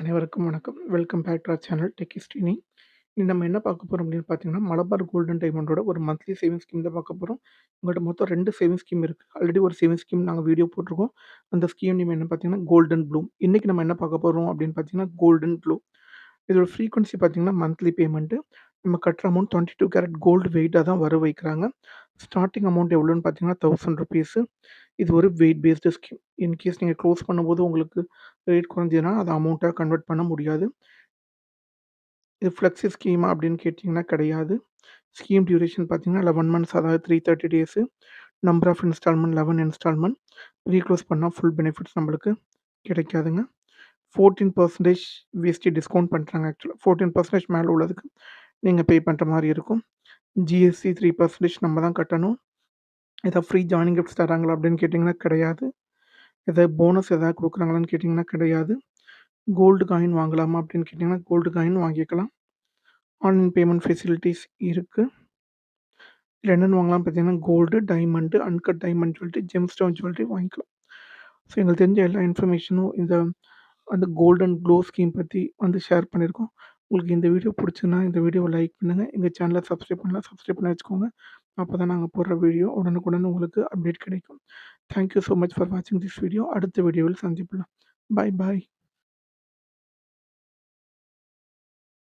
அனைவருக்கும் வணக்கம். Welcome back to our channel tech Srini. இன்னைக்கு நம்ம என்ன பார்க்க போறோம் அப்படின்னு பார்த்தீங்கன்னா, மலபார் கோல்டன் டைமண்டோட ஒரு மந்த்லி சேவிங்ஸ் ஸ்கீம் தான் பார்க்க போறோம். உங்கள்ட்ட மொத்தம் 2 சேவிங்ஸ் ஸ்கீம் இருக்கு. ஆல்ரெடி ஒரு சேவிங்ஸ் ஸ்கீம் நாங்க வீடியோ போட்டிருக்கோம். அந்த ஸ்கீம் நேம் என்ன பார்த்தீங்கன்னா, கோல்டன் ப்ளூம். இன்னைக்கு நம்ம என்ன பார்க்க போறோம் அப்படின்னு பார்த்தீங்கன்னா, கோல்டன் ப்ளூ. இதோட ஃப்ரீக்வன்சி பார்த்தீங்கன்னா, மந்த்லி பேமெண்ட்டு. நம்ம கட்டுற அமௌண்ட் 22 கேரட் கோல்டு வெயிட்டா தான் வர வைக்கிறாங்க. ஸ்டார்ட்டிங் அமௌண்ட் எவ்வளோன்னு பார்த்தீங்கன்னா, ₹1000. இது ஒரு வெயிட் பேஸ்டு ஸ்கீம். இன்கேஸ் நீங்க க்ளோஸ் பண்ணும்போது உங்களுக்கு ரேட் குறைஞ்சதுன்னா, அத அமௌண்ட்டா கன்வெர்ட் பண்ண முடியாது. இது ஃப்ளெக்ஸி ஸ்கீமா அப்படின்னு கேட்டிங்கன்னா கிடையாது. ஸ்கீம் டியூரேஷன் பார்த்தீங்கன்னா 11 மந்த்ஸ், அதாவது 330 days. Number of instalment 11 instalment. Reclose பண்ணா ஃபுல் பெனிஃபிட்ஸ் நம்மளுக்கு கிடைக்காதுங்க. 14% விஎஸ்டி டிஸ்கவுண்ட் பண்றாங்க ஆக்சுவலா. 14% மேல உள்ளதுக்கு நீங்க பே பண்ற மாரி இருக்கும். ஜிஎஸ்டி 3% நம்ம தான் கட்டணும். ஏதாவது ஃப்ரீ ஜாயினிங் கிஃப்ட்ஸ் தராங்களா அப்படின்னு கேட்டிங்கன்னா கிடையாது. ஏதாவது போனஸ் ஏதாவது குடுக்குறாங்களான்னு கேட்டிங்கன்னா கிடையாது. கோல்டு காயின் வாங்கலாமா அப்படின்னு கேட்டிங்கன்னா, கோல்டு காயின் வாங்கிக்கலாம். ஆன்லைன் பேமெண்ட் ஃபெசிலிட்டீஸ் இருக்கு. இதுல என்னென்ன வாங்கலாம்னு பார்த்தீங்கன்னா, gold, diamond, uncut diamond jewellery, gemstone jewellery வாங்கிக்கலாம். ஸோ எங்களுக்கு தெரிஞ்ச எல்லா இன்ஃபர்மேஷனும் அந்த கோல்டன் க்ளோ ஸ்கீம் பத்தி ஷேர் பண்ணியிருக்கோம். உங்களுக்கு இந்த வீடியோ புடிச்சுதுன்னா, இந்த வீடியோவ லைக் பண்ணுங்க. எங்க சேனல சப்ஸ்கிரைப் பண்ணலாம், சப்ஸ்கிரைப் பண்ணி வச்சுக்கோங்க. அப்பதான் நாங்க போடுற வீடியோ உடனுக்குடன் உங்களுக்கு அப்டேட் கிடைக்கும். Thank you so much for வாட்சிங் திஸ் வீடியோ. அடுத்த வீடியோவில் சந்திக்கலாம். பாய் பாய்.